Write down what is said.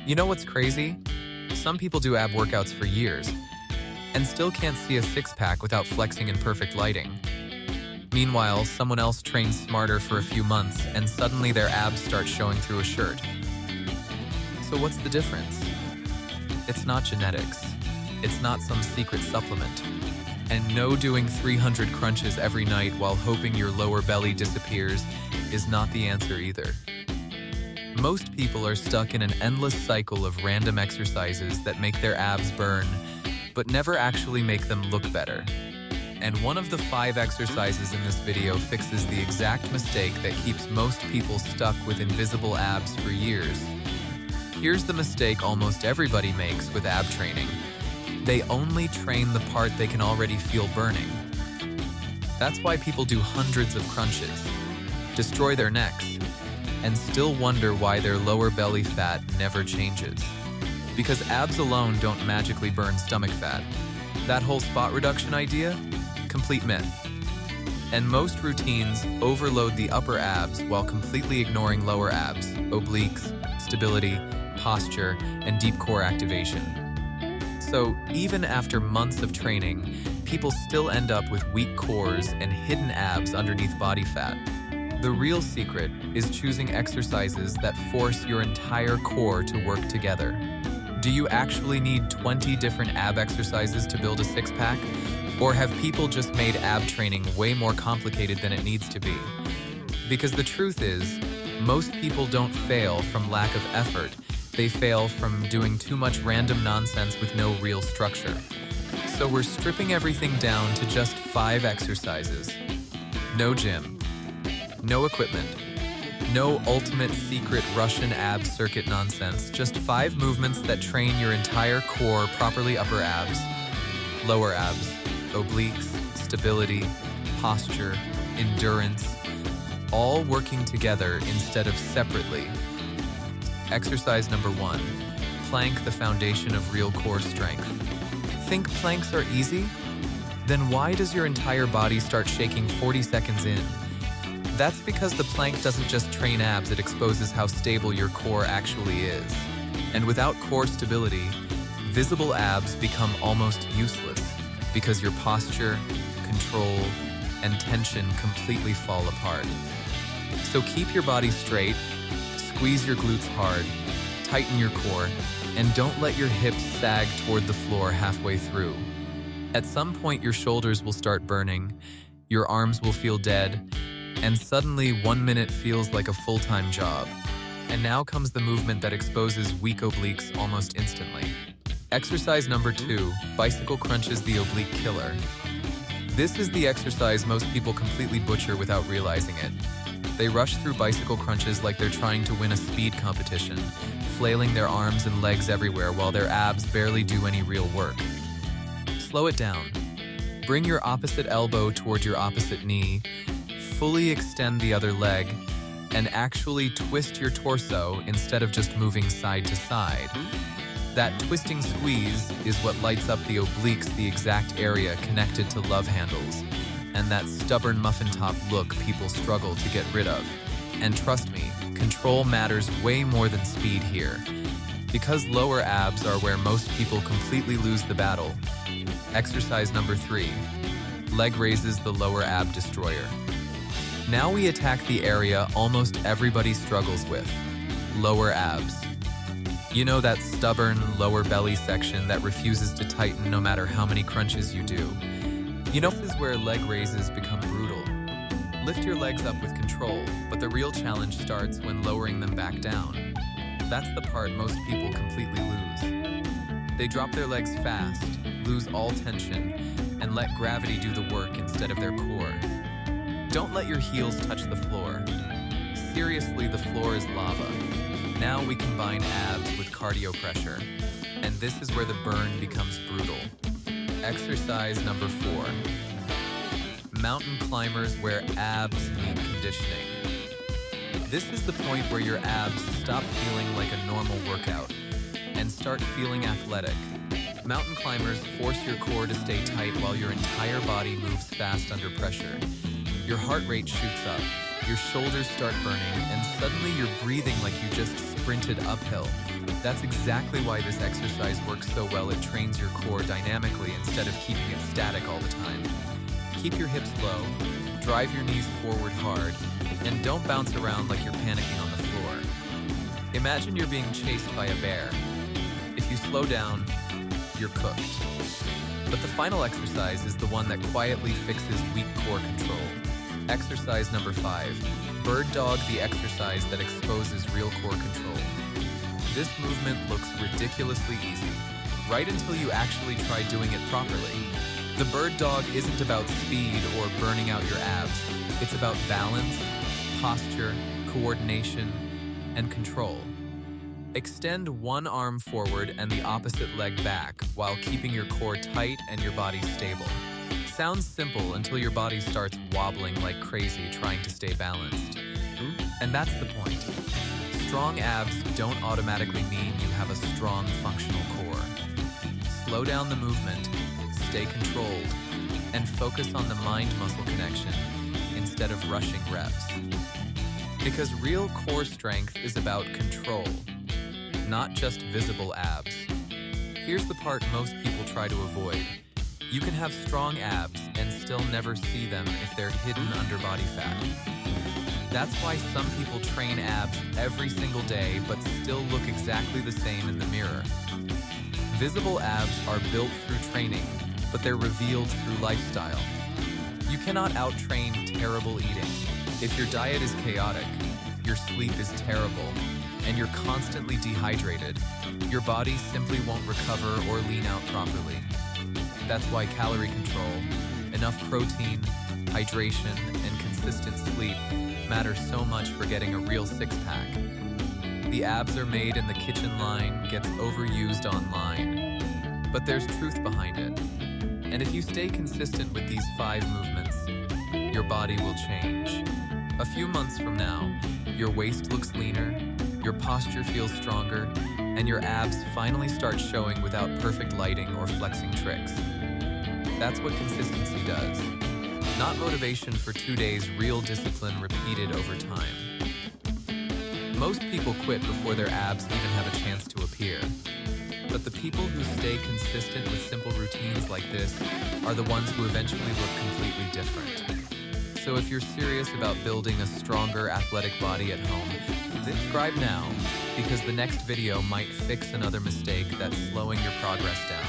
You know what's crazy? Some people do ab workouts for years and still can't see a six-pack without flexing in perfect lighting. Meanwhile, someone else trains smarter for a few months and suddenly their abs start showing through a shirt. So what's the difference? It's not genetics. It's not some secret supplement. And no, doing 300 crunches every night while hoping your lower belly disappears is not the answer either. Most people are stuck in an endless cycle of random exercises that make their abs burn, but never actually make them look better. And one of the 5 exercises in this video fixes the exact mistake that keeps most people stuck with invisible abs for years. Here's the mistake almost everybody makes with ab training. They only train the part they can already feel burning. That's why people do hundreds of crunches, destroy their necks, and still wonder why their lower belly fat never changes. Because abs alone don't magically burn stomach fat. That whole spot reduction idea? Complete myth. And most routines overload the upper abs while completely ignoring lower abs, obliques, stability, posture, and deep core activation. So even after months of training, people still end up with weak cores and hidden abs underneath body fat. The real secret is choosing exercises that force your entire core to work together. Do you actually need 20 different ab exercises to build a six-pack? Or have people just made ab training way more complicated than it needs to be? Because the truth is, most people don't fail from lack of effort. They fail from doing too much random nonsense with no real structure. So we're stripping everything down to just 5 exercises. No gym, no equipment, no ultimate secret Russian ab circuit nonsense, just 5 movements that train your entire core, properly upper abs, lower abs, obliques, stability, posture, endurance, all working together instead of separately. Exercise number 1, plank, the foundation of real core strength. Think planks are easy? Then why does your entire body start shaking 40 seconds in? That's because the plank doesn't just train abs, it exposes how stable your core actually is. And without core stability, visible abs become almost useless because your posture, control, and tension completely fall apart. So keep your body straight, squeeze your glutes hard, tighten your core, and don't let your hips sag toward the floor halfway through. At some point, your shoulders will start burning, your arms will feel dead, and suddenly 1 minute feels like a full-time job. And now comes the movement that exposes weak obliques almost instantly. Exercise number 2, bicycle crunches, the oblique killer. This is the exercise most people completely butcher without realizing it. They rush through bicycle crunches like they're trying to win a speed competition, flailing their arms and legs everywhere while their abs barely do any real work. Slow it down. Bring your opposite elbow toward your opposite knee, fully extend the other leg, and actually twist your torso instead of just moving side to side. That twisting squeeze is what lights up the obliques, the exact area connected to love handles, and that stubborn muffin top look people struggle to get rid of. And trust me, control matters way more than speed here. Because lower abs are where most people completely lose the battle. Exercise number 3, leg raises, the lower ab destroyer. Now we attack the area almost everybody struggles with, lower abs. You know, that stubborn lower belly section that refuses to tighten no matter how many crunches you do. You know, this is where leg raises become brutal. Lift your legs up with control, but the real challenge starts when lowering them back down. That's the part most people completely lose. They drop their legs fast, lose all tension, and let gravity do the work instead of their core. Don't let your heels touch the floor. Seriously, the floor is lava. Now we combine abs with cardio pressure, and this is where the burn becomes brutal. Exercise number 4, mountain climbers, where abs need conditioning. This is the point where your abs stop feeling like a normal workout and start feeling athletic. Mountain climbers force your core to stay tight while your entire body moves fast under pressure. Your heart rate shoots up, your shoulders start burning, and suddenly you're breathing like you just sprinted uphill. That's exactly why this exercise works so well. It trains your core dynamically instead of keeping it static all the time. Keep your hips low, drive your knees forward hard, and don't bounce around like you're panicking on the floor. Imagine you're being chased by a bear. If you slow down, you're cooked. But the final exercise is the one that quietly fixes weak core control. Exercise number 5, bird dog, the exercise that exposes real core control. This movement looks ridiculously easy, right until you actually try doing it properly. The bird dog isn't about speed or burning out your abs. It's about balance, posture, coordination, and control. Extend one arm forward and the opposite leg back while keeping your core tight and your body stable. Sounds simple until your body starts wobbling like crazy trying to stay balanced. And that's the point. Strong abs don't automatically mean you have a strong functional core. Slow down the movement, stay controlled, and focus on the mind-muscle connection instead of rushing reps. Because real core strength is about control, not just visible abs. Here's the part most people try to avoid. You can have strong abs and still never see them if they're hidden under body fat. That's why some people train abs every single day but still look exactly the same in the mirror. Visible abs are built through training, but they're revealed through lifestyle. You cannot out-train terrible eating. If your diet is chaotic, your sleep is terrible, and you're constantly dehydrated, your body simply won't recover or lean out properly. That's why calorie control, enough protein, hydration, and consistent sleep matter so much for getting a real six-pack. The abs are made in the kitchen line, gets overused online. But there's truth behind it. And if you stay consistent with these 5 movements, your body will change. A few months from now, your waist looks leaner, your posture feels stronger, and your abs finally start showing without perfect lighting or flexing tricks. That's what consistency does. Not motivation for 2 days, real discipline repeated over time. Most people quit before their abs even have a chance to appear. But the people who stay consistent with simple routines like this are the ones who eventually look completely different. So if you're serious about building a stronger athletic body at home, subscribe now, because the next video might fix another mistake that's slowing your progress down.